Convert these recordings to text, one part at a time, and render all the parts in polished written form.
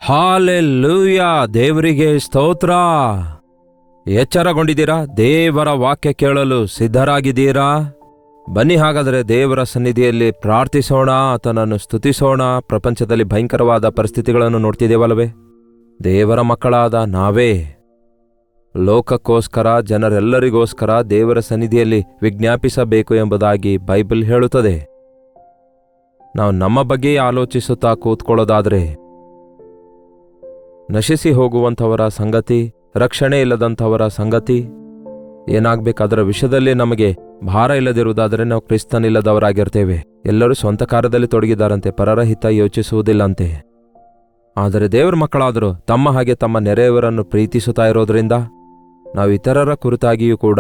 Hallelujah, ದೇವರಿಗೆ ಸ್ತೋತ್ರ. ಎಚ್ಚರಗೊಂಡಿದ್ದೀರಾ? ದೇವರ ವಾಕ್ಯ ಕೇಳಲು ಸಿದ್ಧರಾಗಿದ್ದೀರಾ? ಬನ್ನಿ, ಹಾಗಾದರೆ ದೇವರ ಸನ್ನಿಧಿಯಲ್ಲಿ ಪ್ರಾರ್ಥಿಸೋಣ, ಆತನನ್ನು ಸ್ತುತಿಸೋಣ. ಪ್ರಪಂಚದಲ್ಲಿ ಭಯಂಕರವಾದ ಪರಿಸ್ಥಿತಿಗಳನ್ನು ನೋಡ್ತಿದ್ದೇವಲ್ಲವೇ? ದೇವರ ಮಕ್ಕಳಾದ ನಾವೇ ಲೋಕಕ್ಕೋಸ್ಕರ, ಜನರೆಲ್ಲರಿಗೋಸ್ಕರ ದೇವರ ಸನ್ನಿಧಿಯಲ್ಲಿ ವಿಜ್ಞಾಪಿಸಬೇಕು ಎಂಬುದಾಗಿ ಬೈಬಲ್ ಹೇಳುತ್ತದೆ. ನಾವು ನಮ್ಮ ಬಗ್ಗೆ ಆಲೋಚಿಸುತ್ತಾ ಕೂತ್ಕೊಳ್ಳೋದಾದರೆ ನಶಿಸಿ ಹೋಗುವಂಥವರ ಸಂಗತಿ, ರಕ್ಷಣೆ ಇಲ್ಲದಂಥವರ ಸಂಗತಿ ಏನಾಗಬೇಕು? ಅದರ ವಿಷಯದಲ್ಲಿ ನಮಗೆ ಭಾರ ಇಲ್ಲದಿರುವುದಾದರೆ ನಾವು ಕ್ರಿಸ್ತನಿಲ್ಲದವರಾಗಿರ್ತೇವೆ. ಎಲ್ಲರೂ ಸ್ವಂತ ಕಾರ್ಯದಲ್ಲಿ ತೊಡಗಿದ್ದಾರಂತೆ, ಪರರ ಹಿತ ಯೋಚಿಸುವುದಿಲ್ಲಂತೆ. ಆದರೆ ದೇವರ ಮಕ್ಕಳಾದರೂ ತಮ್ಮ ಹಾಗೆ ತಮ್ಮ ನೆರೆಯವರನ್ನು ಪ್ರೀತಿಸುತ್ತಾ ಇರೋದ್ರಿಂದ ನಾವು ಇತರರ ಕುರಿತಾಗಿಯೂ ಕೂಡ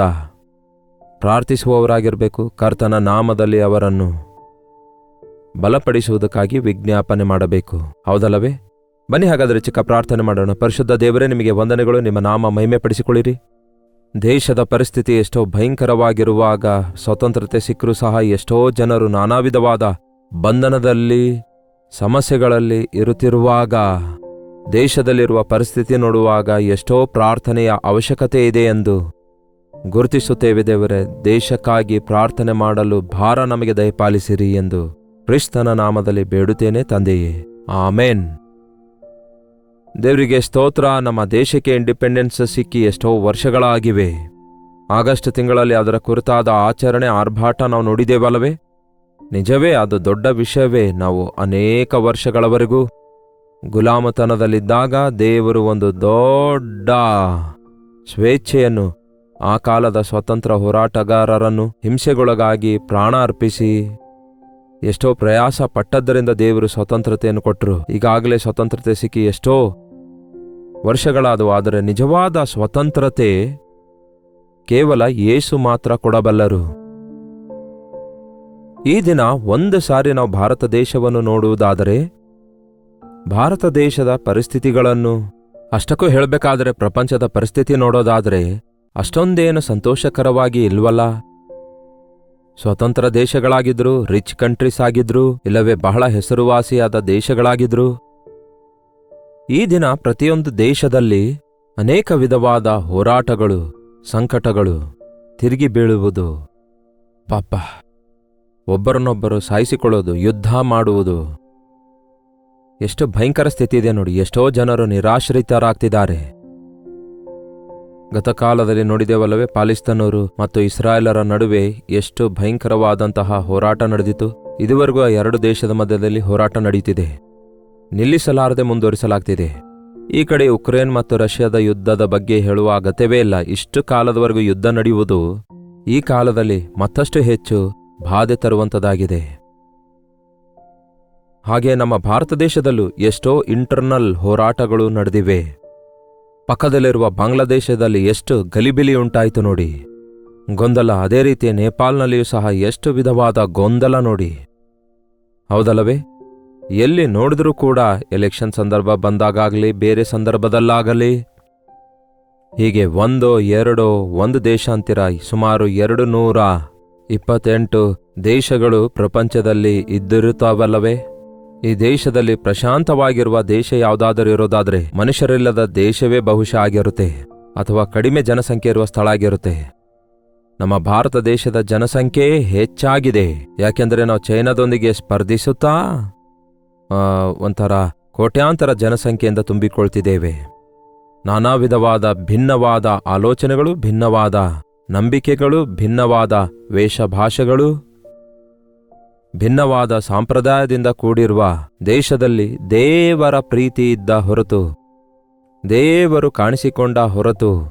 ಪ್ರಾರ್ಥಿಸುವವರಾಗಿರಬೇಕು. ಕರ್ತನ ನಾಮದಲ್ಲಿ ಅವರನ್ನು ಬಲಪಡಿಸುವುದಕ್ಕಾಗಿ ವಿಜ್ಞಾಪನೆ ಮಾಡಬೇಕು, ಹೌದಲ್ಲವೇ? ಬನ್ನಿ, ಹಾಗಾದರೆ ಚಿಕ್ಕ ಪ್ರಾರ್ಥನೆ ಮಾಡೋಣ. ಪರಿಶುದ್ಧ ದೇವರೇ, ನಿಮಗೆ ವಂದನೆಗಳು. ನಿಮ್ಮ ನಾಮ ಮಹಿಮೆ ಪಡಿಸಿಕೊಳ್ಳಿರಿ. ದೇಶದ ಪರಿಸ್ಥಿತಿ ಎಷ್ಟೋ ಭಯಂಕರವಾಗಿರುವಾಗ, ಸ್ವತಂತ್ರತೆ ಸಿಕ್ಕರೂ ಸಹ ಎಷ್ಟೋ ಜನರು ನಾನಾ ವಿಧವಾದ ಬಂಧನದಲ್ಲಿ, ಸಮಸ್ಯೆಗಳಲ್ಲಿ ಇರುತ್ತಿರುವಾಗ, ದೇಶದಲ್ಲಿರುವ ಪರಿಸ್ಥಿತಿ ನೋಡುವಾಗ ಎಷ್ಟೋ ಪ್ರಾರ್ಥನೆಯ ಅವಶ್ಯಕತೆ ಇದೆ ಎಂದು ಗುರುತಿಸುತ್ತೇವೆ. ದೇವರೇ, ದೇಶಕ್ಕಾಗಿ ಪ್ರಾರ್ಥನೆ ಮಾಡಲು ಭಾರ ನಮಗೆ ದಯಪಾಲಿಸಿರಿ ಎಂದು ಕ್ರಿಸ್ತನ ನಾಮದಲ್ಲಿ ಬೇಡುತ್ತೇನೆ ತಂದೆಯೇ, ಆಮೇನ್. ದೇವರಿಗೆ ಸ್ತೋತ್ರ. ನಮ್ಮ ದೇಶಕ್ಕೆ ಇಂಡಿಪೆಂಡೆನ್ಸ್ ಸಿಕ್ಕಿ ಎಷ್ಟೋ ವರ್ಷಗಳಾಗಿವೆ. ಆಗಸ್ಟ್ ತಿಂಗಳಲ್ಲಿ ಅದರ ಕುರಿತಾದ ಆಚರಣೆ, ಆರ್ಭಾಟ ನಾವು ನೋಡಿದ್ದೇವಲ್ಲವೇ? ನಿಜವೇ, ಅದು ದೊಡ್ಡ ವಿಷಯವೇ. ನಾವು ಅನೇಕ ವರ್ಷಗಳವರೆಗೂ ಗುಲಾಮತನದಲ್ಲಿದ್ದಾಗ ದೇವರು ಒಂದು ದೊಡ್ಡ ಸ್ವೇಚ್ಛೆಯನ್ನು, ಆ ಕಾಲದ ಸ್ವತಂತ್ರ ಹೋರಾಟಗಾರರನ್ನು ಹಿಂಸೆಗೊಳಗಾಗಿ ಪ್ರಾಣ ಅರ್ಪಿಸಿ ಎಷ್ಟೋ ಪ್ರಯಾಸ ಪಟ್ಟದ್ದರಿಂದ ದೇವರು ಸ್ವತಂತ್ರತೆಯನ್ನು ಕೊಟ್ಟರು. ಈಗಾಗಲೇ ಸ್ವತಂತ್ರತೆ ಸಿಕ್ಕಿ ಎಷ್ಟೋ ವರ್ಷಗಳಾದವು. ಆದರೆ ನಿಜವಾದ ಸ್ವತಂತ್ರತೆ ಕೇವಲ ಯೇಸು ಮಾತ್ರ ಕೊಡಬಲ್ಲರು. ಈ ದಿನ ಒಂದು ಸಾರಿ ನಾವು ಭಾರತ ದೇಶವನ್ನು ನೋಡುವುದಾದರೆ, ಭಾರತ ದೇಶದ ಪರಿಸ್ಥಿತಿಗಳನ್ನು, ಅಷ್ಟಕ್ಕೂ ಹೇಳಬೇಕಾದರೆ ಪ್ರಪಂಚದ ಪರಿಸ್ಥಿತಿ ನೋಡೋದಾದರೆ ಅಷ್ಟೊಂದೇನು ಸಂತೋಷಕರವಾಗಿ ಇಲ್ವಲ್ಲ. ಸ್ವತಂತ್ರ ದೇಶಗಳಾಗಿದ್ರು, ರಿಚ್ ಕಂಟ್ರೀಸ್ ಆಗಿದ್ರು, ಇಲ್ಲವೇ ಬಹಳ ಹೆಸರುವಾಸಿಯಾದ ದೇಶಗಳಾಗಿದ್ರು, ಈ ದಿನ ಪ್ರತಿಯೊಂದು ದೇಶದಲ್ಲಿ ಅನೇಕ ವಿಧವಾದ ಹೋರಾಟಗಳು, ಸಂಕಟಗಳು, ತಿರುಗಿ ಬೀಳುವುದು, ಪಾಪ ಒಬ್ಬರನ್ನೊಬ್ಬರು ಸಾಯಿಸಿಕೊಳ್ಳೋದು, ಯುದ್ಧ ಮಾಡುವುದು, ಎಷ್ಟು ಭಯಂಕರ ಸ್ಥಿತಿ ಇದೆ ನೋಡಿ. ಎಷ್ಟೋ ಜನರು ನಿರಾಶ್ರಿತರಾಗ್ತಿದ್ದಾರೆ. ಗತಕಾಲದಲ್ಲಿ ನೋಡಿದೇವಲ್ಲವೇ, ಪಾಲಿಸ್ತಾನರು ಮತ್ತು ಇಸ್ರಾಯೇಲರ ನಡುವೆ ಎಷ್ಟು ಭಯಂಕರವಾದಂತಹ ಹೋರಾಟ ನಡೆದಿತ್ತು. ಇದುವರೆಗೂ ಎರಡು ದೇಶದ ಮಧ್ಯದಲ್ಲಿ ಹೋರಾಟ ನಡೆಯುತ್ತಿದೆ, ನಿಲ್ಲಿಸಲಾರದೆ ಮುಂದುವರಿಸಲಾಗ್ತಿದೆ. ಈ ಕಡೆ ಉಕ್ರೇನ್ ಮತ್ತು ರಷ್ಯಾದ ಯುದ್ಧದ ಬಗ್ಗೆ ಹೇಳುವ ಅಗತ್ಯವೇ ಇಲ್ಲ. ಇಷ್ಟು ಕಾಲದವರೆಗೂ ಯುದ್ಧ ನಡೆಯುವುದು ಈ ಕಾಲದಲ್ಲಿ ಮತ್ತಷ್ಟು ಹೆಚ್ಚು ಬಾಧೆ ತರುವಂಥದ್ದಾಗಿದೆ. ಹಾಗೆ ನಮ್ಮ ಭಾರತ ದೇಶದಲ್ಲೂ ಎಷ್ಟೋ ಇಂಟರ್ನಲ್ ಹೋರಾಟಗಳು ನಡೆದಿವೆ. ಪಕ್ಕದಲ್ಲಿರುವ ಬಾಂಗ್ಲಾದೇಶದಲ್ಲಿ ಎಷ್ಟು ಗಲಿಬಿಲಿ ಉಂಟಾಯಿತು ನೋಡಿ, ಗೊಂದಲ. ಅದೇ ರೀತಿ ನೇಪಾಲ್ನಲ್ಲಿಯೂ ಸಹ ಎಷ್ಟು ವಿಧವಾದ ಗೊಂದಲ ನೋಡಿ, ಹೌದಲ್ಲವೇ? ಎಲ್ಲಿ ನೋಡಿದ್ರೂ ಕೂಡ ಎಲೆಕ್ಷನ್ ಸಂದರ್ಭ ಬಂದಾಗಲಿ, ಬೇರೆ ಸಂದರ್ಭದಲ್ಲಾಗಲಿ, ಹೀಗೆ ಒಂದು ದೇಶ ಅಂತಿರ ಸುಮಾರು 228 ದೇಶಗಳು ಪ್ರಪಂಚದಲ್ಲಿ ಇದ್ದಿರುತ್ತಾವಲ್ಲವೇ? ಈ ದೇಶದಲ್ಲಿ ಪ್ರಶಾಂತವಾಗಿರುವ ದೇಶ ಯಾವುದಾದರೂ ಇರೋದಾದ್ರೆ ಮನುಷ್ಯರಿಲ್ಲದ ದೇಶವೇ ಬಹುಶಃ ಆಗಿರುತ್ತೆ, ಅಥವಾ ಕಡಿಮೆ ಜನಸಂಖ್ಯೆ ಇರುವ ಸ್ಥಳ ಆಗಿರುತ್ತೆ. ನಮ್ಮ ಭಾರತ ದೇಶದ ಜನಸಂಖ್ಯೆ ಹೆಚ್ಚಾಗಿದೆ. ಯಾಕೆಂದರೆ ನಾವು ಚೈನಾದೊಂದಿಗೆ ಸ್ಪರ್ಧಿಸುತ್ತಾ ಒಂಥರ ಕೋಟ್ಯಾಂತರ ಜನಸಂಖ್ಯೆಯಿಂದ ತುಂಬಿಕೊಳ್ತಿದ್ದೇವೆ. ನಾನಾ ವಿಧವಾದ ಭಿನ್ನವಾದ ಆಲೋಚನೆಗಳು, ಭಿನ್ನವಾದ ನಂಬಿಕೆಗಳು, ಭಿನ್ನವಾದ ವೇಷಭಾಷೆಗಳು, ಭಿನ್ನವಾದ ಸಂಪ್ರದಾಯದಿಂದ ಕೂಡಿರುವ ದೇಶದಲ್ಲಿ ದೇವರ ಪ್ರೀತಿ ಇದ್ದ ಹೊರತು, ದೇವರು ಕಾಣಿಸಿಕೊಂಡ ಹೊರತು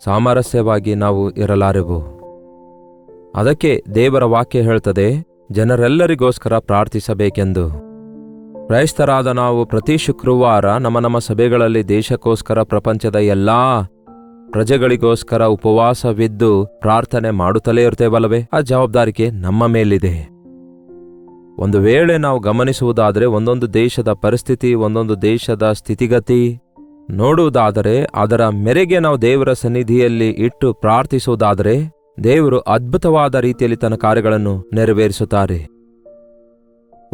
ಸಾಮರಸ್ಯವಾಗಿ ನಾವು ಇರಲಾರೆವು. ಅದಕ್ಕೆ ದೇವರ ವಾಕ್ಯ ಹೇಳ್ತದೆ, ಜನರೆಲ್ಲರಿಗೋಸ್ಕರ ಪ್ರಾರ್ಥಿಸಬೇಕೆಂದು. ಕ್ರೈಸ್ತರಾದ ನಾವು ಪ್ರತಿ ಶುಕ್ರವಾರ ನಮ್ಮ ಸಭೆಗಳಲ್ಲಿ ದೇಶಕ್ಕೋಸ್ಕರ, ಪ್ರಪಂಚದ ಎಲ್ಲಾ ಪ್ರಜೆಗಳಿಗೋಸ್ಕರ ಉಪವಾಸವಿದ್ದು ಪ್ರಾರ್ಥನೆ ಮಾಡುತ್ತಲೇ ಇರ್ತೇವಲ್ಲವೇ? ಆ ಜವಾಬ್ದಾರಿಕೆ ನಮ್ಮ ಮೇಲಿದೆ. ಒಂದು ವೇಳೆ ನಾವು ಗಮನಿಸುವುದಾದರೆ, ಒಂದೊಂದು ದೇಶದ ಪರಿಸ್ಥಿತಿ, ಒಂದೊಂದು ದೇಶದ ಸ್ಥಿತಿಗತಿ ನೋಡುವುದಾದರೆ, ಅದರ ಮೇರೆಗೆ ನಾವು ದೇವರ ಸನ್ನಿಧಿಯಲ್ಲಿ ಇಟ್ಟು ಪ್ರಾರ್ಥಿಸುವುದಾದರೆ, ದೇವರು ಅದ್ಭುತವಾದ ರೀತಿಯಲ್ಲಿ ತನ್ನ ಕಾರ್ಯಗಳನ್ನು ನೆರವೇರಿಸುತ್ತಾರೆ.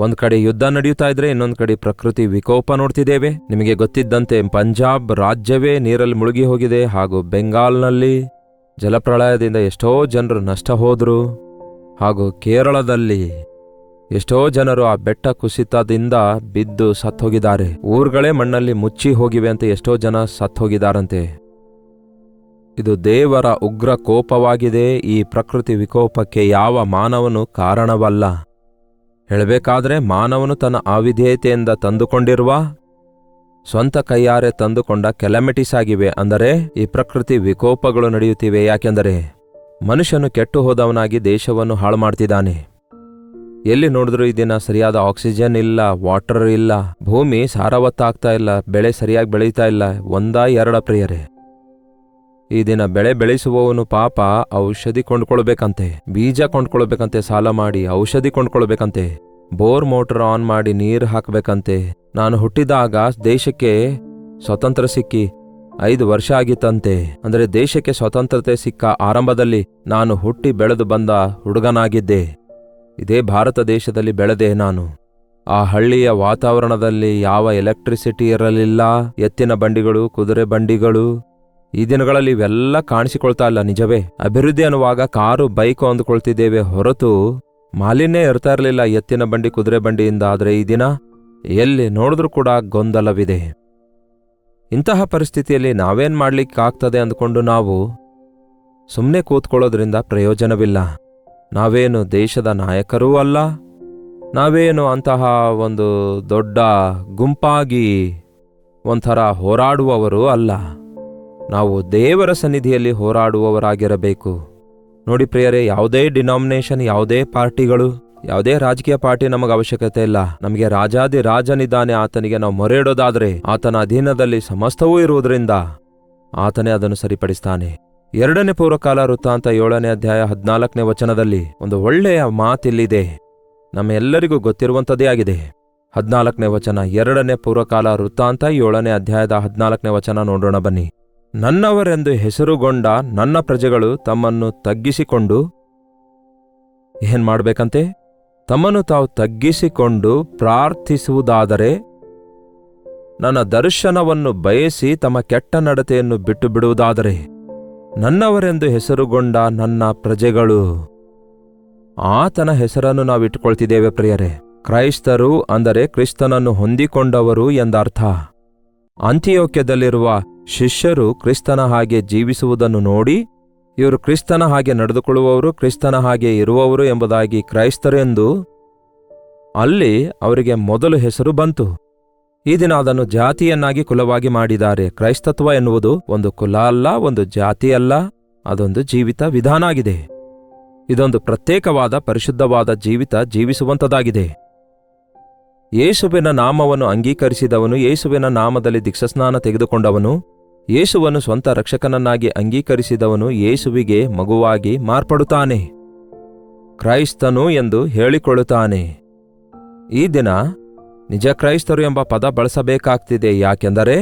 ಒಂದ್ ಕಡೆ ಯುದ್ಧ ನಡೆಯುತ್ತಾ ಇದ್ರೆ ಇನ್ನೊಂದ್ ಕಡೆ ಪ್ರಕೃತಿ ವಿಕೋಪ ನೋಡ್ತಿದ್ದೇವೆ. ನಿಮಗೆ ಗೊತ್ತಿದ್ದಂತೆ ಪಂಜಾಬ್ ರಾಜ್ಯವೇ ನೀರಲ್ಲಿ ಮುಳುಗಿ ಹೋಗಿದೆ, ಹಾಗೂ ಬೆಂಗಾಲ್ನಲ್ಲಿ ಜಲಪ್ರಳಯದಿಂದ ಎಷ್ಟೋ ಜನರು ನಷ್ಟ ಹೋದ್ರು, ಹಾಗೂ ಕೇರಳದಲ್ಲಿ ಎಷ್ಟೋ ಜನರು ಆ ಬೆಟ್ಟ ಕುಸಿತದಿಂದ ಬಿದ್ದು ಸತ್ತೋಗಿದ್ದಾರೆ. ಊರುಗಳೇ ಮಣ್ಣಲ್ಲಿ ಮುಚ್ಚಿ ಹೋಗಿವೆ ಅಂತ ಎಷ್ಟೋ ಜನ ಸತ್ತೋಗಿದಾರಂತೆ. ಇದು ದೇವರ ಉಗ್ರ ಕೋಪವಾಗಿದೆ. ಈ ಪ್ರಕೃತಿ ವಿಕೋಪಕ್ಕೆ ಯಾವ ಮಾನವನು ಕಾರಣವಲ್ಲ. ಹೇಳಬೇಕಾದ್ರೆ ಮಾನವನು ತನ್ನ ಅವಿಧೇಯತೆಯಿಂದ ತಂದುಕೊಂಡಿರುವ, ಸ್ವಂತ ಕೈಯಾರೆ ತಂದುಕೊಂಡ ಕೆಲಮಿಟೀಸ್ ಆಗಿವೆ. ಅಂದರೆ ಈ ಪ್ರಕೃತಿ ವಿಕೋಪಗಳು ನಡೆಯುತ್ತಿವೆ. ಯಾಕೆಂದರೆ ಮನುಷ್ಯನು ಕೆಟ್ಟು ಹೋದವನಾಗಿ ದೇಶವನ್ನು ಹಾಳು ಮಾಡ್ತಿದ್ದಾನೆ. ಎಲ್ಲಿ ನೋಡಿದ್ರೂ ಈ ದಿನ ಸರಿಯಾದ ಆಕ್ಸಿಜನ್ ಇಲ್ಲ, ವಾಟರ್ ಇಲ್ಲ, ಭೂಮಿ ಸಾರವತ್ತಾಗ್ತಾ ಇಲ್ಲ, ಬೆಳೆ ಸರಿಯಾಗಿ ಬೆಳೀತಾ ಇಲ್ಲ. ಒಂದಾ ಎರಡ ಪ್ರಿಯರೇ, ಈ ದಿನ ಬೆಳೆ ಬೆಳೆಸುವವನು ಪಾಪ ಔಷಧಿ ಕೊಂಡ್ಕೊಳ್ಬೇಕಂತೆ, ಬೀಜ ಕೊಂಡ್ಕೊಳ್ಬೇಕಂತೆ, ಸಾಲ ಮಾಡಿ ಔಷಧಿ ಕೊಂಡ್ಕೊಳ್ಬೇಕಂತೆ, ಬೋರ್ ಮೋಟರ್ ಆನ್ ಮಾಡಿ ನೀರು ಹಾಕಬೇಕಂತೆ. ನಾನು ಹುಟ್ಟಿದಾಗ ದೇಶಕ್ಕೆ ಸ್ವತಂತ್ರ ಸಿಕ್ಕಿ 5 ವರ್ಷ ಆಗಿತ್ತಂತೆ. ಅಂದರೆ ದೇಶಕ್ಕೆ ಸ್ವತಂತ್ರತೆ ಸಿಕ್ಕ ಆರಂಭದಲ್ಲಿ ನಾನು ಹುಟ್ಟಿ ಬೆಳೆದು ಬಂದ ಹುಡುಗನಾಗಿದ್ದೆ. ಇದೇ ಭಾರತ ದೇಶದಲ್ಲಿ ಬೆಳೆದೆ ನಾನು. ಆ ಹಳ್ಳಿಯ ವಾತಾವರಣದಲ್ಲಿ ಯಾವ ಎಲೆಕ್ಟ್ರಿಸಿಟಿ ಇರಲಿಲ್ಲ. ಎತ್ತಿನ ಬಂಡಿಗಳು, ಕುದುರೆ ಬಂಡಿಗಳು. ಈ ದಿನಗಳಲ್ಲಿ ಇವೆಲ್ಲ ಕಾಣಿಸಿಕೊಳ್ತಾ ಇಲ್ಲ, ನಿಜವೇ. ಅಭಿವೃದ್ಧಿ ಅನ್ನುವಾಗ ಕಾರು, ಬೈಕು ಅಂದುಕೊಳ್ತಿದ್ದೇವೆ ಹೊರತು ಮಾಲಿನ್ಯ ಇರ್ತಾ ಇರಲಿಲ್ಲ ಎತ್ತಿನ ಬಂಡಿ, ಕುದುರೆ ಬಂಡಿಯಿಂದ. ಆದರೆ ಈ ದಿನ ಎಲ್ಲಿ ನೋಡಿದ್ರೂ ಕೂಡ ಗೊಂದಲವಿದೆ. ಇಂತಹ ಪರಿಸ್ಥಿತಿಯಲ್ಲಿ ನಾವೇನ್ ಮಾಡ್ಲಿಕ್ಕಾಗ್ತದೆ ಅಂದ್ಕೊಂಡು ನಾವು ಸುಮ್ಮನೆ ಕೂತ್ಕೊಳ್ಳೋದ್ರಿಂದ ಪ್ರಯೋಜನವಿಲ್ಲ. ನಾವೇನು ದೇಶದ ನಾಯಕರೂ ಅಲ್ಲ, ನಾವೇನು ಅಂತಹ ಒಂದು ದೊಡ್ಡ ಗುಂಪಾಗಿ ಒಂಥರ ಹೋರಾಡುವವರೂ ಅಲ್ಲ. ನಾವು ದೇವರ ಸನ್ನಿಧಿಯಲ್ಲಿ ಹೋರಾಡುವವರಾಗಿರಬೇಕು. ನೋಡಿ ಪ್ರಿಯರೇ, ಯಾವುದೇ ಡಿನಾಮಿನೇಷನ್, ಯಾವುದೇ ಪಾರ್ಟಿಗಳು, ಯಾವುದೇ ರಾಜಕೀಯ ಪಾರ್ಟಿ ನಮಗೆ ಅವಶ್ಯಕತೆ ಇಲ್ಲ. ನಮಗೆ ರಾಜಾದಿ ರಾಜನಿದ್ದಾನೆ. ಆತನಿಗೆ ನಾವು ಮೊರೆ ಇಡೋದಾದ್ರೆ ಆತನ ಅಧೀನದಲ್ಲಿ ಸಮಸ್ತವೂ ಇರುವುದರಿಂದ ಆತನೇ ಅದನ್ನು ಸರಿಪಡಿಸ್ತಾನೆ. 2ನೇ ಪೂರ್ವಕಾಲ ವೃತ್ತಾಂತ 7ನೇ ಅಧ್ಯಾಯ 14ನೇ ವಚನದಲ್ಲಿ ಒಂದು ಒಳ್ಳೆಯ ಮಾತಿಲ್ಲಿದೆ, ನಮ್ಮ ಎಲ್ಲರಿಗೂ ಗೊತ್ತಿರುವಂಥದ್ದೇ ಆಗಿದೆ. 14ನೇ ವಚನ, 2ನೇ ಪೂರ್ವಕಾಲ ವೃತ್ತಾಂತ 7ನೇ ಅಧ್ಯಾಯದ 14ನೇ ವಚನ ನೋಡೋಣ ಬನ್ನಿ. ನನ್ನವರೆಂದು ಹೆಸರುಗೊಂಡ ನನ್ನ ಪ್ರಜೆಗಳು ತಮ್ಮನ್ನು ತಗ್ಗಿಸಿಕೊಂಡು ಏನ್ ಮಾಡ್ಬೇಕಂತೆ? ತಮ್ಮನ್ನು ತಾವು ತಗ್ಗಿಸಿಕೊಂಡು ಪ್ರಾರ್ಥಿಸುವುದಾದರೆ, ನನ್ನ ದರ್ಶನವನ್ನು ಬಯಸಿ ತಮ್ಮ ಕೆಟ್ಟ ನಡತೆಯನ್ನು ಬಿಟ್ಟು ಬಿಡುವುದಾದರೆ, ನನ್ನವರೆಂದು ಹೆಸರುಗೊಂಡ ನನ್ನ ಪ್ರಜೆಗಳು. ಆತನ ಹೆಸರನ್ನು ನಾವು ಇಟ್ಟುಕೊಳ್ತಿದ್ದೇವೆ ಪ್ರಿಯರೇ. ಕ್ರೈಸ್ತರು ಅಂದರೆ ಕ್ರಿಸ್ತನನ್ನು ಹೊಂದಿಕೊಂಡವರು ಎಂದರ್ಥ. ಅಂತಿಯೋಕ್ಯದಲ್ಲಿರುವ ಶಿಷ್ಯರು ಕ್ರಿಸ್ತನ ಹಾಗೆ ಜೀವಿಸುವುದನ್ನು ನೋಡಿ ಇವರು ಕ್ರಿಸ್ತನ ಹಾಗೆ ನಡೆದುಕೊಳ್ಳುವವರು, ಕ್ರಿಸ್ತನ ಹಾಗೆ ಇರುವವರು ಎಂಬುದಾಗಿ ಕ್ರೈಸ್ತರೆಂದು ಅಲ್ಲಿ ಅವರಿಗೆ ಮೊದಲು ಹೆಸರು ಬಂತು. ಈ ದಿನ ಅದನ್ನು ಜಾತಿಯನ್ನಾಗಿ ಕುಲವಾಗಿ ಮಾಡಿದ್ದಾರೆ. ಕ್ರೈಸ್ತತ್ವ ಎನ್ನುವುದು ಒಂದು ಕುಲ ಅಲ್ಲ, ಒಂದು ಜಾತಿ ಅಲ್ಲ, ಅದೊಂದು ಜೀವಿತ ವಿಧಾನ ಆಗಿದೆ. ಇದೊಂದು ಪ್ರತ್ಯೇಕವಾದ ಪರಿಶುದ್ಧವಾದ ಜೀವಿತ ಜೀವಿಸುವಂಥದ್ದಾಗಿದೆ. ಯೇಸುವಿನ ನಾಮವನ್ನು ಅಂಗೀಕರಿಸಿದವನು, ಯೇಸುವಿನ ನಾಮದಲ್ಲಿ ದೀಕ್ಷಾಸ್ನಾನ ತೆಗೆದುಕೊಂಡವನು, ಯೇಸುವನ್ನು ಸ್ವಂತ ರಕ್ಷಕನನ್ನಾಗಿ ಅಂಗೀಕರಿಸಿದವನು ಯೇಸುವಿಗೆ ಮಗುವಾಗಿ ಮಾರ್ಪಡುತ್ತಾನೆ, ಕ್ರೈಸ್ತನು ಎಂದು ಹೇಳಿಕೊಳ್ಳುತ್ತಾನೆ. ಈ ದಿನ ನಿಜ ಕ್ರೈಸ್ತರು ಎಂಬ ಪದ ಬಳಸಬೇಕಾಗ್ತಿದೆ. ಯಾಕೆಂದರೆ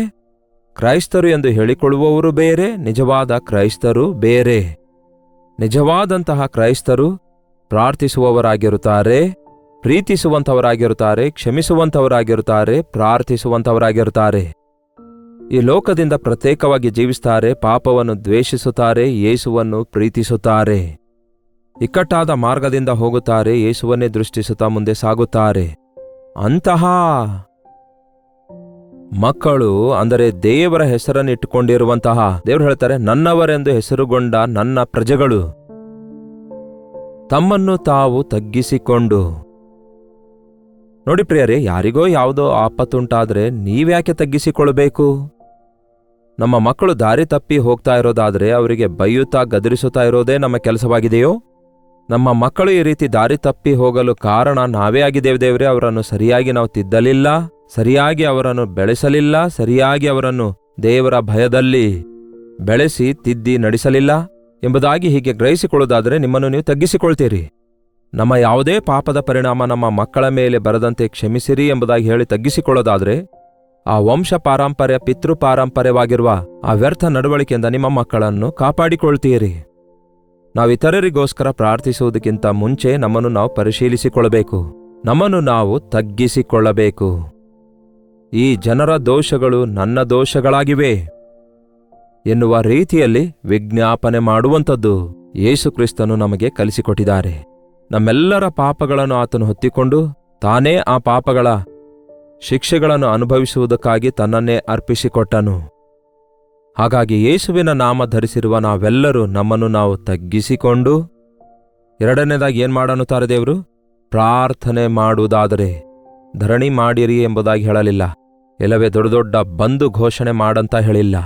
ಕ್ರೈಸ್ತರು ಎಂದು ಹೇಳಿಕೊಳ್ಳುವವರು ಬೇರೆ, ನಿಜವಾದ ಕ್ರೈಸ್ತರು ಬೇರೆ. ನಿಜವಾದಂತಹ ಕ್ರೈಸ್ತರು ಪ್ರಾರ್ಥಿಸುವವರಾಗಿರುತ್ತಾರೆ, ಪ್ರೀತಿಸುವಂಥವರಾಗಿರುತ್ತಾರೆ, ಕ್ಷಮಿಸುವಂಥವರಾಗಿರುತ್ತಾರೆ, ಪ್ರಾರ್ಥಿಸುವಂಥವರಾಗಿರುತ್ತಾರೆ. ಈ ಲೋಕದಿಂದ ಪ್ರತ್ಯೇಕವಾಗಿ ಜೀವಿಸುತ್ತಾರೆ, ಪಾಪವನ್ನು ದ್ವೇಷಿಸುತ್ತಾರೆ, ಯೇಸುವನ್ನು ಪ್ರೀತಿಸುತ್ತಾರೆ. ಇಕ್ಕಟ್ಟಾದ ಮಾರ್ಗದಿಂದ ಹೋಗುತ್ತಾರೆ, ಯೇಸುವನ್ನೇ ದೃಷ್ಟಿಸುತ್ತಾ ಮುಂದೆ ಸಾಗುತ್ತಾರೆ. ಅಂತಹ ಮಕ್ಕಳು ಅಂದರೆ ದೇವರ ಹೆಸರನ್ನು ಇಟ್ಟುಕೊಂಡಿರುವಂತಹ, ದೇವರು ಹೇಳ್ತಾರೆ, ನನ್ನವರೆಂದು ಹೆಸರುಗೊಂಡ ನನ್ನ ಪ್ರಜೆಗಳು ತಮ್ಮನ್ನು ತಾವು ತಗ್ಗಿಸಿಕೊಂಡು. ನೋಡಿ ಪ್ರಿಯರೇ, ಯಾರಿಗೋ ಯಾವುದೋ ಆಪತ್ತುಂಟಾದ್ರೆ ನೀವ್ಯಾಕೆ ತಗ್ಗಿಸಿಕೊಳ್ಬೇಕು? ನಮ್ಮ ಮಕ್ಕಳು ದಾರಿ ತಪ್ಪಿ ಹೋಗ್ತಾ ಇರೋದಾದ್ರೆ ಅವರಿಗೆ ಬೈಯುತ್ತಾ ಗದರಿಸುತ್ತಾ ಇರೋದೇ ನಮ್ಮ ಕೆಲಸವಾಗಿದೆಯೋ? ನಮ್ಮ ಮಕ್ಕಳು ಈ ರೀತಿ ದಾರಿ ತಪ್ಪಿ ಹೋಗಲು ಕಾರಣ ನಾವೇ ಆಗಿದ್ದೇವೆ ದೇವರೇ. ಅವರನ್ನು ಸರಿಯಾಗಿ ನಾವು ತಿದ್ದಲಿಲ್ಲ, ಸರಿಯಾಗಿ ಅವರನ್ನು ಬೆಳೆಸಲಿಲ್ಲ, ಸರಿಯಾಗಿ ಅವರನ್ನು ದೇವರ ಭಯದಲ್ಲಿ ಬೆಳೆಸಿ ತಿದ್ದಿ ನಡೆಸಲಿಲ್ಲ ಎಂಬುದಾಗಿ ಹೀಗೆ ಗ್ರಹಿಸಿಕೊಳ್ಳುವುದಾದರೆ ನಿಮ್ಮನ್ನು ನೀವು ತಗ್ಗಿಸಿಕೊಳ್ತೀರಿ. ನಮ್ಮ ಯಾವುದೇ ಪಾಪದ ಪರಿಣಾಮ ನಮ್ಮ ಮಕ್ಕಳ ಮೇಲೆ ಬರದಂತೆ ಕ್ಷಮಿಸಿರಿ ಎಂಬುದಾಗಿ ಹೇಳಿ ತಗ್ಗಿಸಿಕೊಳ್ಳೋದಾದರೆ ಆ ವಂಶ ಪಾರಂಪರ್ಯ, ಪಿತೃ ಪಾರಂಪರ್ಯವಾಗಿರುವ ಆ ವ್ಯರ್ಥ ನಡವಳಿಕೆಯಿಂದ ನಿಮ್ಮ ಮಕ್ಕಳನ್ನು ಕಾಪಾಡಿಕೊಳ್ತೀರಿ. ನಾವು ಇತರರಿಗೋಸ್ಕರ ಪ್ರಾರ್ಥಿಸುವುದಕ್ಕಿಂತ ಮುಂಚೆ ನಮ್ಮನ್ನು ನಾವು ಪರಿಶೀಲಿಸಿಕೊಳ್ಳಬೇಕು. ನಮ್ಮನ್ನು ನಾವು ತಗ್ಗಿಸಿಕೊಳ್ಳಬೇಕು. ಈ ಜನರ ದೋಷಗಳು ನನ್ನ ದೋಷಗಳಾಗಿವೆ ಎನ್ನುವ ರೀತಿಯಲ್ಲಿ ವಿಜ್ಞಾಪನೆ ಮಾಡುವಂಥದ್ದು ಯೇಸುಕ್ರಿಸ್ತನು ನಮಗೆ ಕಲಿಸಿಕೊಟ್ಟಿದ್ದಾರೆ. ನಮ್ಮೆಲ್ಲರ ಪಾಪಗಳನ್ನು ಆತನು ಹೊತ್ತಿಕೊಂಡು ತಾನೇ ಆ ಪಾಪಗಳ ಶಿಕ್ಷೆಗಳನ್ನು ಅನುಭವಿಸುವುದಕ್ಕಾಗಿ ತನ್ನನ್ನೇ ಅರ್ಪಿಸಿಕೊಟ್ಟನು. ಹಾಗಾಗಿ ಯೇಸುವಿನ ನಾಮ ಧರಿಸಿರುವ ನಾವೆಲ್ಲರೂ ನಮ್ಮನ್ನು ನಾವು ತಗ್ಗಿಸಿಕೊಂಡು, ಎರಡನೇದಾಗಿ ಏನ್ ಮಾಡನ್ನುತ್ತಾರೆ ದೇವರು? ಪ್ರಾರ್ಥನೆ ಮಾಡುವುದಾದರೆ ಧರಣಿ ಮಾಡಿರಿ ಎಂಬುದಾಗಿ ಹೇಳಲಿಲ್ಲ. ಇಲ್ಲವೇ ದೊಡ್ಡ ದೊಡ್ಡ ಬಂದು ಘೋಷಣೆ ಮಾಡಂತ ಹೇಳಿಲ್ಲ.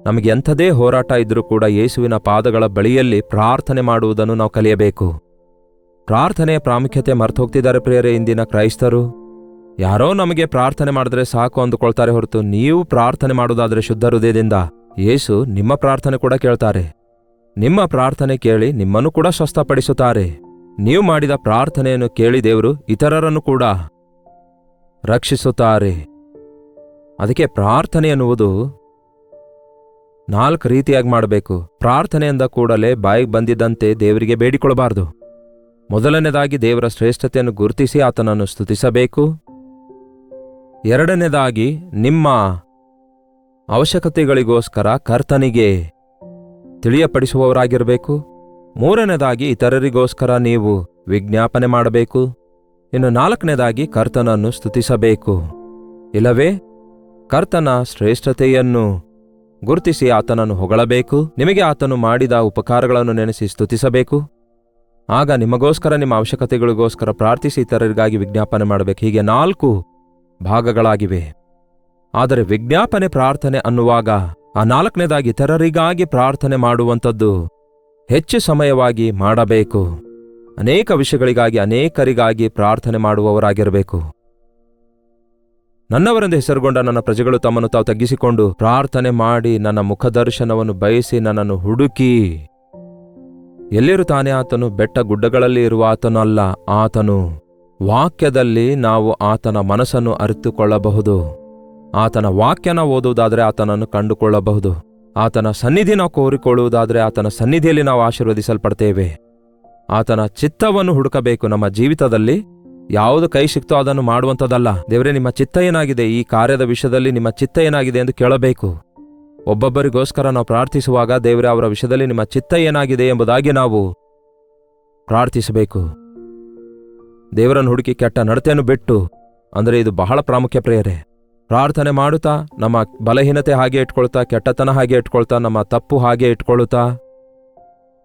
ನಮಗೆ ಎಂಥದೇ ಹೋರಾಟ ಇದ್ರೂ ಕೂಡ ಯೇಸುವಿನ ಪಾದಗಳ ಬಳಿಯಲ್ಲಿ ಪ್ರಾರ್ಥನೆ ಮಾಡುವುದನ್ನು ನಾವು ಕಲಿಯಬೇಕು. ಪ್ರಾರ್ಥನೆಯ ಪ್ರಾಮುಖ್ಯತೆ ಮರೆತು ಹೋಗ್ತಿದ್ದಾರೆ ಪ್ರಿಯರೇ ಇಂದಿನ ಕ್ರೈಸ್ತರು. ಯಾರೋ ನಮಗೆ ಪ್ರಾರ್ಥನೆ ಮಾಡಿದ್ರೆ ಸಾಕು ಅಂದುಕೊಳ್ತಾರೆ ಹೊರತು, ನೀವು ಪ್ರಾರ್ಥನೆ ಮಾಡುವುದಾದರೆ ಶುದ್ಧ ಹೃದಯದಿಂದ ಯೇಸು ನಿಮ್ಮ ಪ್ರಾರ್ಥನೆ ಕೂಡ ಕೇಳ್ತಾರೆ. ನಿಮ್ಮ ಪ್ರಾರ್ಥನೆ ಕೇಳಿ ನಿಮ್ಮನ್ನು ಕೂಡ ಸ್ವಸ್ಥಪಡಿಸುತ್ತಾರೆ. ನೀವು ಮಾಡಿದ ಪ್ರಾರ್ಥನೆಯನ್ನು ಕೇಳಿ ದೇವರು ಇತರರನ್ನು ಕೂಡ ರಕ್ಷಿಸುತ್ತಾರೆ. ಅದಕ್ಕೆ ಪ್ರಾರ್ಥನೆ ಎನ್ನುವುದು 4 ರೀತಿಯಾಗಿ ಮಾಡಬೇಕು. ಪ್ರಾರ್ಥನೆಯಿಂದ ಕೂಡಲೇ ಬಾಯಿಗೆ ಬಂದಿದ್ದಂತೆ ದೇವರಿಗೆ ಬೇಡಿಕೊಳ್ಳಬಾರದು. ಮೊದಲನೇದಾಗಿ ದೇವರ ಶ್ರೇಷ್ಠತೆಯನ್ನು ಗುರುತಿಸಿ ಆತನನ್ನು ಸ್ತುತಿಸಬೇಕು. ಎರಡನೇದಾಗಿ ನಿಮ್ಮ ಅವಶ್ಯಕತೆಗಳಿಗೋಸ್ಕರ ಕರ್ತನಿಗೆ ತಿಳಿಯಪಡಿಸುವವರಾಗಿರಬೇಕು. ಮೂರನೇದಾಗಿ ಇತರರಿಗೋಸ್ಕರ ನೀವು ವಿಜ್ಞಾಪನೆ ಮಾಡಬೇಕು. ಇನ್ನು 4ನೇದಾಗಿ ಕರ್ತನನ್ನು ಸ್ತುತಿಸಬೇಕು. ಇಲ್ಲವೇ ಕರ್ತನ ಶ್ರೇಷ್ಠತೆಯನ್ನು ಗುರುತಿಸಿ ಆತನನ್ನು ಹೊಗಳಬೇಕು. ನಿಮಗೆ ಆತನು ಮಾಡಿದ ಉಪಕಾರಗಳನ್ನು ನೆನೆಸಿ ಸ್ತುತಿಸಬೇಕು. ಆಗ ನಿಮಗೋಸ್ಕರ, ನಿಮ್ಮ ಅವಶ್ಯಕತೆಗಳಿಗೋಸ್ಕರ ಪ್ರಾರ್ಥಿಸಿ ಇತರರಿಗಾಗಿ ವಿಜ್ಞಾಪನೆ ಮಾಡಬೇಕು. ಹೀಗೆ 4 ಭಾಗಗಳಾಗಿವೆ. ಆದರೆ ವಿಜ್ಞಾಪನೆ ಪ್ರಾರ್ಥನೆ ಅನ್ನುವಾಗ ಆ 4ನೇದಾಗಿ ಇತರರಿಗಾಗಿ ಪ್ರಾರ್ಥನೆ ಮಾಡುವಂಥದ್ದು ಹೆಚ್ಚು ಸಮಯವಾಗಿ ಮಾಡಬೇಕು. ಅನೇಕ ವಿಷಯಗಳಿಗಾಗಿ ಅನೇಕರಿಗಾಗಿ ಪ್ರಾರ್ಥನೆ ಮಾಡುವವರಾಗಿರಬೇಕು. ನನ್ನವರೆಂದು ಹೆಸರುಗೊಂಡ ನನ್ನ ಪ್ರಜೆಗಳು ತಮ್ಮನ್ನು ತಾವು ತಗ್ಗಿಸಿಕೊಂಡು ಪ್ರಾರ್ಥನೆ ಮಾಡಿ ನನ್ನ ಮುಖದರ್ಶನವನ್ನು ಬಯಸಿ ನನ್ನನ್ನು ಹುಡುಕಿ, ಎಲ್ಲಿರುತ್ತಾನೆ ಆತನು? ಬೆಟ್ಟ ಗುಡ್ಡಗಳಲ್ಲಿ ಇರುವ ಆತನು ಅಲ್ಲ, ಆತನು ವಾಕ್ಯದಲ್ಲಿ ನಾವು ಆತನ ಮನಸ್ಸನ್ನು ಅರಿತುಕೊಳ್ಳಬಹುದು. ಆತನ ವಾಕ್ಯನ ಓದುವುದಾದರೆ ಆತನನ್ನು ಕಂಡುಕೊಳ್ಳಬಹುದು. ಆತನ ಸನ್ನಿಧಿ ನಾವು ಕೋರಿಕೊಳ್ಳುವುದಾದರೆ ಆತನ ಸನ್ನಿಧಿಯಲ್ಲಿ ನಾವು ಆಶೀರ್ವದಿಸಲ್ಪಡ್ತೇವೆ. ಆತನ ಚಿತ್ತವನ್ನು ಹುಡುಕಬೇಕು. ನಮ್ಮ ಜೀವಿತದಲ್ಲಿ ಯಾವುದು ಕೈ ಸಿಕ್ತೋ ಅದನ್ನು ಮಾಡುವಂಥದ್ದಲ್ಲ. ದೇವರೇ, ನಿಮ್ಮ ಚಿತ್ತ ಏನಾಗಿದೆ? ಈ ಕಾರ್ಯದ ವಿಷಯದಲ್ಲಿ ನಿಮ್ಮ ಚಿತ್ತ ಏನಾಗಿದೆ ಎಂದು ಕೇಳಬೇಕು. ಒಬ್ಬೊಬ್ಬರಿಗೋಸ್ಕರ ನಾವು ಪ್ರಾರ್ಥಿಸುವಾಗ, ದೇವರೇ, ಅವರ ವಿಷಯದಲ್ಲಿ ನಿಮ್ಮ ಚಿತ್ತ ಏನಾಗಿದೆ ಎಂಬುದಾಗಿ ನಾವು ಪ್ರಾರ್ಥಿಸಬೇಕು. ದೇವರನ್ನು ಹುಡುಕಿ ಕೆಟ್ಟ ನಡತೆಯನ್ನು ಬಿಟ್ಟು, ಅಂದರೆ ಇದು ಬಹಳ ಪ್ರಾಮುಖ್ಯ ಪ್ರಿಯರೇ. ಪ್ರಾರ್ಥನೆ ಮಾಡುತ್ತಾ ನಮ್ಮ ಬಲಹೀನತೆ ಹಾಗೆ ಇಟ್ಕೊಳ್ತಾ, ಕೆಟ್ಟತನ ಹಾಗೆ ಇಟ್ಕೊಳ್ತಾ, ನಮ್ಮ ತಪ್ಪು ಹಾಗೆ ಇಟ್ಕೊಳ್ತಾ,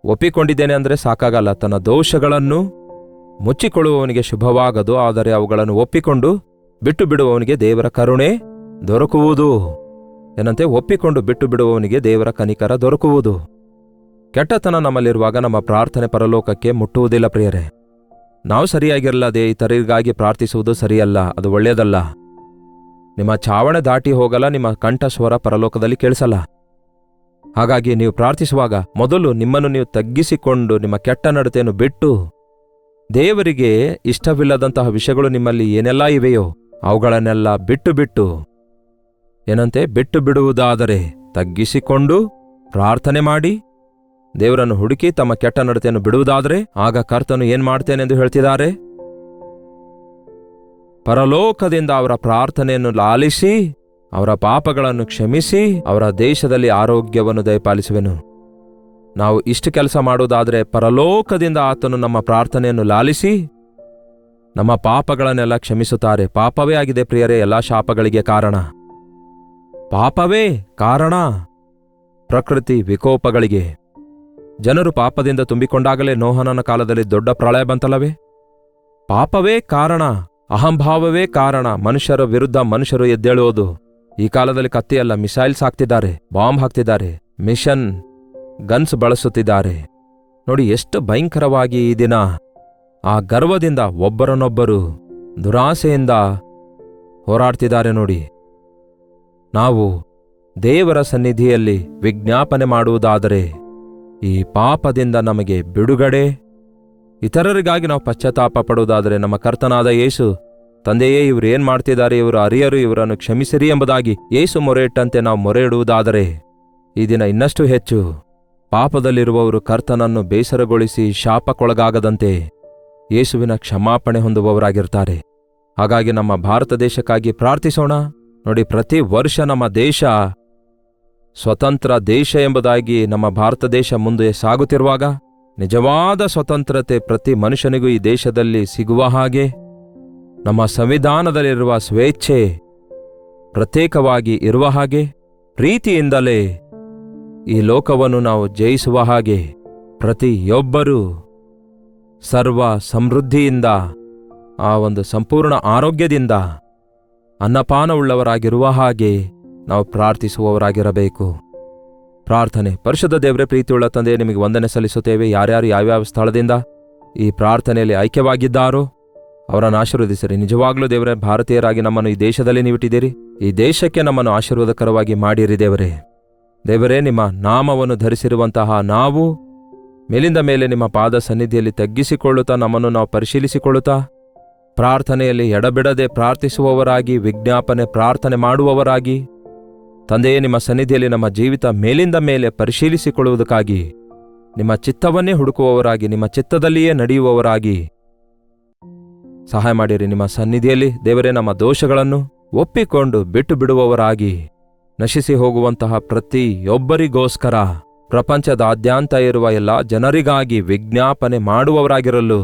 ಒಪ್ಪಿಕೊಂಡಿದ್ದೇನೆ ಅಂದರೆ ಸಾಕಾಗಲ್ಲ. ತನ್ನ ದೋಷಗಳನ್ನು ಮುಚ್ಚಿಕೊಳ್ಳುವವನಿಗೆ ಶುಭವಾಗದು, ಆದರೆ ಅವುಗಳನ್ನು ಒಪ್ಪಿಕೊಂಡು ಬಿಟ್ಟು ಬಿಡುವವನಿಗೆ ದೇವರ ಕರುಣೆ ದೊರಕುವುದು. ಏನಂತೆ? ಒಪ್ಪಿಕೊಂಡು ಬಿಟ್ಟು ಬಿಡುವವನಿಗೆ ದೇವರ ಕನಿಕರ ದೊರಕುವುದು. ಕೆಟ್ಟತನ ನಮ್ಮಲ್ಲಿರುವಾಗ ನಮ್ಮ ಪ್ರಾರ್ಥನೆ ಪರಲೋಕಕ್ಕೆ ಮುಟ್ಟುವುದಿಲ್ಲ ಪ್ರಿಯರೇ. ನಾವು ಸರಿಯಾಗಿರಲ್ಲದೆ ಇತರರಿಗಾಗಿ ಪ್ರಾರ್ಥಿಸುವುದು ಸರಿಯಲ್ಲ, ಅದು ಒಳ್ಳೆಯದಲ್ಲ. ನಿಮ್ಮ ಚಾವಣೆ ದಾಟಿ ಹೋಗಲ್ಲ, ನಿಮ್ಮ ಕಂಠಸ್ವರ ಪರಲೋಕದಲ್ಲಿ ಕೇಳಿಸಲ್ಲ. ಹಾಗಾಗಿ ನೀವು ಪ್ರಾರ್ಥಿಸುವಾಗ ಮೊದಲು ನಿಮ್ಮನ್ನು ನೀವು ತಗ್ಗಿಸಿಕೊಂಡು ನಿಮ್ಮ ಕೆಟ್ಟ ನಡತೆಯನ್ನು ಬಿಟ್ಟು, ದೇವರಿಗೆ ಇಷ್ಟವಿಲ್ಲದಂತಹ ವಿಷಯಗಳು ನಿಮ್ಮಲ್ಲಿ ಏನೆಲ್ಲ ಇವೆಯೋ ಅವುಗಳನ್ನೆಲ್ಲ ಬಿಟ್ಟು ಏನಂತೆ? ಬಿಟ್ಟು ಬಿಡುವುದಾದರೆ ತಗ್ಗಿಸಿಕೊಂಡು ಪ್ರಾರ್ಥನೆ ಮಾಡಿ ದೇವರನ್ನು ಹುಡುಕಿ ತಮ್ಮ ಕೆಟ್ಟ ನಡತೆಯನ್ನು ಬಿಡುವುದಾದರೆ ಆಗ ಕರ್ತನು ಏನ್ ಮಾಡ್ತೇನೆಂದು ಹೇಳ್ತಿದ್ದಾರೆ? ಪರಲೋಕದಿಂದ ಅವರ ಪ್ರಾರ್ಥನೆಯನ್ನು ಲಾಲಿಸಿ ಅವರ ಪಾಪಗಳನ್ನು ಕ್ಷಮಿಸಿ ಅವರ ದೇಶದಲ್ಲಿ ಆರೋಗ್ಯವನ್ನು ದಯಪಾಲಿಸುವೆನು. ನಾವು ಇಷ್ಟು ಕೆಲಸ ಮಾಡುವುದಾದರೆ ಪರಲೋಕದಿಂದ ಆತನು ನಮ್ಮ ಪ್ರಾರ್ಥನೆಯನ್ನು ಲಾಲಿಸಿ ನಮ್ಮ ಪಾಪಗಳನ್ನೆಲ್ಲ ಕ್ಷಮಿಸುತ್ತಾರೆ. ಪಾಪವೇ ಆಗಿದೆ ಪ್ರಿಯರೇ ಎಲ್ಲ ಶಾಪಗಳಿಗೆ ಕಾರಣ. ಪಾಪವೇ ಕಾರಣ ಪ್ರಕೃತಿ ವಿಕೋಪಗಳಿಗೆ. ಜನರು ಪಾಪದಿಂದ ತುಂಬಿಕೊಂಡಾಗಲೇ ನೋಹನನ ಕಾಲದಲ್ಲಿ ದೊಡ್ಡ ಪ್ರಳಯ ಬಂತಲ್ಲವೇ? ಪಾಪವೇ ಕಾರಣ, ಅಹಂಭಾವವೇ ಕಾರಣ ಮನುಷ್ಯರ ವಿರುದ್ಧ ಮನುಷ್ಯರು ಎದ್ದೇಳುವುದು. ಈ ಕಾಲದಲ್ಲಿ ಕತ್ತಿಯಲ್ಲ, ಮಿಸೈಲ್ಸ್ ಹಾಕ್ತಿದ್ದಾರೆ, ಬಾಂಬ್ ಹಾಕ್ತಿದ್ದಾರೆ, ಮಿಷನ್ ಗನ್ಸ್ ಬಳಸುತ್ತಿದ್ದಾರೆ. ನೋಡಿ ಎಷ್ಟು ಭಯಂಕರವಾಗಿ ಈ ದಿನ ಆ ಗರ್ವದಿಂದ ಒಬ್ಬರನ್ನೊಬ್ಬರು ದುರಾಸೆಯಿಂದ ಹೋರಾಡ್ತಿದ್ದಾರೆ ನೋಡಿ. ನಾವು ದೇವರ ಸನ್ನಿಧಿಯಲ್ಲಿ ವಿಜ್ಞಾಪನೆ ಮಾಡುವುದಾದರೆ ಈ ಪಾಪದಿಂದ ನಮಗೆ ಬಿಡುಗಡೆ, ಇತರರಿಗಾಗಿ ನಾವು ಪಶ್ಚಾತ್ತಾಪ ಪಡುವುದಾದರೆ ನಮ್ಮ ಕರ್ತನಾದ ಯೇಸು, ತಂದೆಯೇ ಇವರು ಏನ್ ಮಾಡ್ತಿದ್ದಾರೆ, ಇವರು ಅರಿಯರು, ಇವರನ್ನು ಕ್ಷಮಿಸಿರಿ ಎಂಬುದಾಗಿ ಯೇಸು ಮೊರೆ ಇಟ್ಟಂತೆ ನಾವು ಮೊರೆ ಇಡುವುದಾದರೆ ಈ ದಿನ ಇನ್ನಷ್ಟು ಹೆಚ್ಚು ಪಾಪದಲ್ಲಿರುವವರು ಕರ್ತನನ್ನು ಬೇಸರಗೊಳಿಸಿ ಶಾಪಕ್ಕೊಳಗಾಗದಂತೆ ಯೇಸುವಿನ ಕ್ಷಮಾಪಣೆ ಹೊಂದುವವರಾಗಿರ್ತಾರೆ. ಹಾಗಾಗಿ ನಮ್ಮ ಭಾರತ ದೇಶಕ್ಕಾಗಿ ಪ್ರಾರ್ಥಿಸೋಣ. ನೋಡಿ, ಪ್ರತಿ ವರ್ಷ ನಮ್ಮ ದೇಶ ಸ್ವತಂತ್ರ ದೇಶ ಎಂಬುದಾಗಿ ನಮ್ಮ ಭಾರತ ದೇಶ ಮುಂದೆ ಸಾಗುತ್ತಿರುವಾಗ ನಿಜವಾದ ಸ್ವತಂತ್ರತೆ ಪ್ರತಿ ಮನುಷ್ಯನಿಗೂ ಈ ದೇಶದಲ್ಲಿ ಸಿಗುವ ಹಾಗೆ, ನಮ್ಮ ಸಂವಿಧಾನದಲ್ಲಿರುವ ಸ್ವೇಚ್ಛೆ ಪ್ರತ್ಯೇಕವಾಗಿ ಇರುವ ಹಾಗೆ, ಪ್ರೀತಿಯಿಂದಲೇ ಈ ಲೋಕವನ್ನು ನಾವು ಜಯಿಸುವ ಹಾಗೆ, ಪ್ರತಿಯೊಬ್ಬರೂ ಸರ್ವ ಸಮೃದ್ಧಿಯಿಂದ, ಆ ಒಂದು ಸಂಪೂರ್ಣ ಆರೋಗ್ಯದಿಂದ ಅನ್ನಪಾನವುಳ್ಳವರಾಗಿರುವ ಹಾಗೆ ನಾವು ಪ್ರಾರ್ಥಿಸುವವರಾಗಿರಬೇಕು. ಪ್ರಾರ್ಥನೆ. ಪರಿಶುದ್ಧ ದೇವರೇ, ಪ್ರೀತಿಯುಳ್ಳ ತಂದೆ, ನಿಮಗೆ ವಂದನೆ ಸಲ್ಲಿಸುತ್ತೇವೆ. ಯಾರ್ಯಾರು ಯಾವ್ಯಾವ ಸ್ಥಳದಿಂದ ಈ ಪ್ರಾರ್ಥನೆಯಲ್ಲಿ ಐಕ್ಯವಾಗಿದ್ದಾರೋ ಅವರನ್ನು ಆಶೀರ್ವದಿಸಿರಿ. ನಿಜವಾಗ್ಲೂ ದೇವರೇ, ಭಾರತೀಯರಾಗಿ ನಮ್ಮನ್ನು ಈ ದೇಶದಲ್ಲಿ ನೀವಿಟ್ಟಿದ್ದೀರಿ. ಈ ದೇಶಕ್ಕೆ ನಮ್ಮನ್ನು ಆಶೀರ್ವಾದಕರವಾಗಿ ಮಾಡಿರಿ ದೇವರೇ. ದೇವರೇ, ನಿಮ್ಮ ನಾಮವನ್ನು ಧರಿಸಿರುವಂತಹ ನಾವು ಮೇಲಿಂದ ಮೇಲೆ ನಿಮ್ಮ ಪಾದ ಸನ್ನಿಧಿಯಲ್ಲಿ ತಗ್ಗಿಸಿಕೊಳ್ಳುತ್ತಾ, ನಮ್ಮನ್ನು ನಾವು ಪರಿಶೀಲಿಸಿಕೊಳ್ಳುತ್ತಾ, ಪ್ರಾರ್ಥನೆಯಲ್ಲಿ ಎಡಬಿಡದೆ ಪ್ರಾರ್ಥಿಸುವವರಾಗಿ, ವಿಜ್ಞಾಪನೆ ಪ್ರಾರ್ಥನೆ ಮಾಡುವವರಾಗಿ, ತಂದೆಯೇ, ನಿಮ್ಮ ಸನ್ನಿಧಿಯಲ್ಲಿ ನಮ್ಮ ಜೀವಿತ ಮೇಲಿಂದ ಮೇಲೆ ಪರಿಶೀಲಿಸಿಕೊಳ್ಳುವುದಕ್ಕಾಗಿ, ನಿಮ್ಮ ಚಿತ್ತವನ್ನೇ ಹುಡುಕುವವರಾಗಿ, ನಿಮ್ಮ ಚಿತ್ತದಲ್ಲಿಯೇ ನಡೆಯುವವರಾಗಿ ಸಹಾಯ ಮಾಡಿರಿ. ನಿಮ್ಮ ಸನ್ನಿಧಿಯಲ್ಲಿ ದೇವರೇ, ನಮ್ಮ ದೋಷಗಳನ್ನು ಒಪ್ಪಿಕೊಂಡು ಬಿಟ್ಟು ಬಿಡುವವರಾಗಿ, ನಶಿಸಿ ಹೋಗುವಂತಹ ಪ್ರತಿಯೊಬ್ಬರಿಗೋಸ್ಕರ ಪ್ರಪಂಚದಾದ್ಯಂತ ಇರುವ ಎಲ್ಲ ಜನರಿಗಾಗಿ ವಿಜ್ಞಾಪನೆ ಮಾಡುವವರಾಗಿರಲು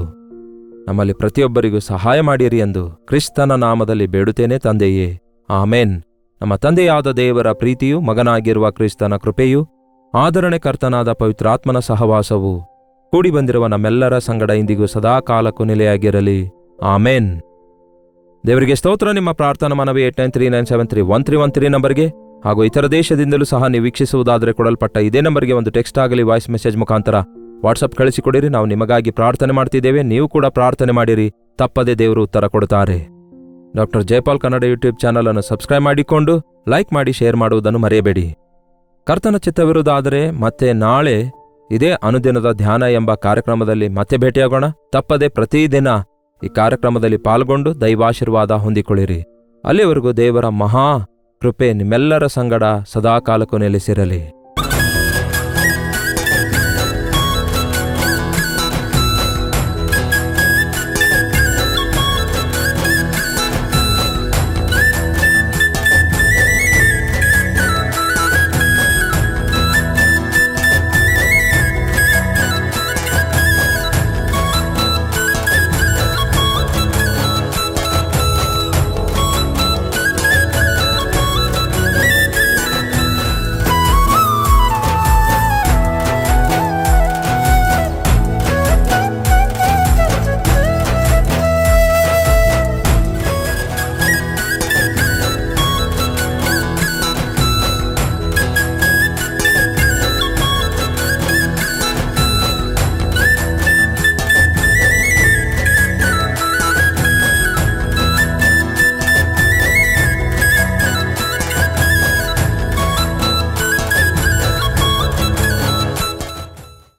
ನಮ್ಮಲ್ಲಿ ಪ್ರತಿಯೊಬ್ಬರಿಗೂ ಸಹಾಯ ಮಾಡಿರಿ ಎಂದು ಕ್ರಿಸ್ತನ ನಾಮದಲ್ಲಿ ಬೇಡುತ್ತೇನೆ ತಂದೆಯೇ, ಆಮೇನ್. ನಮ್ಮ ತಂದೆಯಾದ ದೇವರ ಪ್ರೀತಿಯು, ಮಗನಾಗಿರುವ ಕ್ರಿಸ್ತನ ಕೃಪೆಯು, ಆದರಣೆಕರ್ತನಾದ ಪವಿತ್ರಾತ್ಮನ ಸಹವಾಸವು ಕೂಡಿ ಬಂದಿರುವ ನಮ್ಮೆಲ್ಲರ ಸಂಗಡ ಇಂದಿಗೂ ಸದಾಕಾಲಕ್ಕೂ ನೆಲೆಯಾಗಿರಲಿ. ಆಮೇನ್. ದೇವರಿಗೆ ಸ್ತೋತ್ರ. ನಿಮ್ಮ ಪ್ರಾರ್ಥನಾ ಮನವಿ 8939731313 ನಂಬರ್ಗೆ ಹಾಗೂ ಇತರ ದೇಶದಿಂದಲೂ ಸಹ ನೀವು ವೀಕ್ಷಿಸುವುದಾದರೆ ಕೊಡಲ್ಪಟ್ಟ ಇದೇ ನಂಬರ್ಗೆ ಒಂದು ಟೆಕ್ಸ್ಟ್ ಆಗಲಿ ವಾಯ್ಸ್ ಮೆಸೇಜ್ ಮುಖಾಂತರ ವಾಟ್ಸಪ್ ಕಳಿಸಿಕೊಡಿರಿ. ನಾವು ನಿಮಗಾಗಿ ಪ್ರಾರ್ಥನೆ ಮಾಡ್ತಿದ್ದೇವೆ. ನೀವು ಕೂಡ ಪ್ರಾರ್ಥನೆ ಮಾಡಿರಿ. ತಪ್ಪದೆ ದೇವರು ಉತ್ತರ ಕೊಡುತ್ತಾರೆ. Doctor Jayapal Kannada YouTube channel ಅನ್ನು ಸಬ್ಸ್ಕ್ರೈಬ್ ಮಾಡಿಕೊಂಡು ಲೈಕ್ ಮಾಡಿ, ಶೇರ್ ಮಾಡುವುದನ್ನು ಮರೆಯಬೇಡಿ. ಕರ್ತನ ಚಿತ್ತವಿರುವುದಾದರೆ ಮತ್ತೆ ನಾಳೆ ಇದೇ ಅನುದಿನದ ಧ್ಯಾನ ಎಂಬ ಕಾರ್ಯಕ್ರಮದಲ್ಲಿ ಮತ್ತೆ ಭೇಟಿಯಾಗೋಣ. ತಪ್ಪದೆ ಪ್ರತಿದಿನ ಈ ಕಾರ್ಯಕ್ರಮದಲ್ಲಿ ಪಾಲ್ಗೊಂಡು ದೈವಾಶೀರ್ವಾದ ಹೊಂದಿಕೊಳ್ಳಿರಿ. ಅಲ್ಲಿವರೆಗೂ ದೇವರ ಮಹಾ ಕೃಪೆ ನಿಮ್ಮೆಲ್ಲರ ಸಂಗಡ ಸದಾಕಾಲಕ್ಕೂ ನೆಲೆಸಿರಲಿ.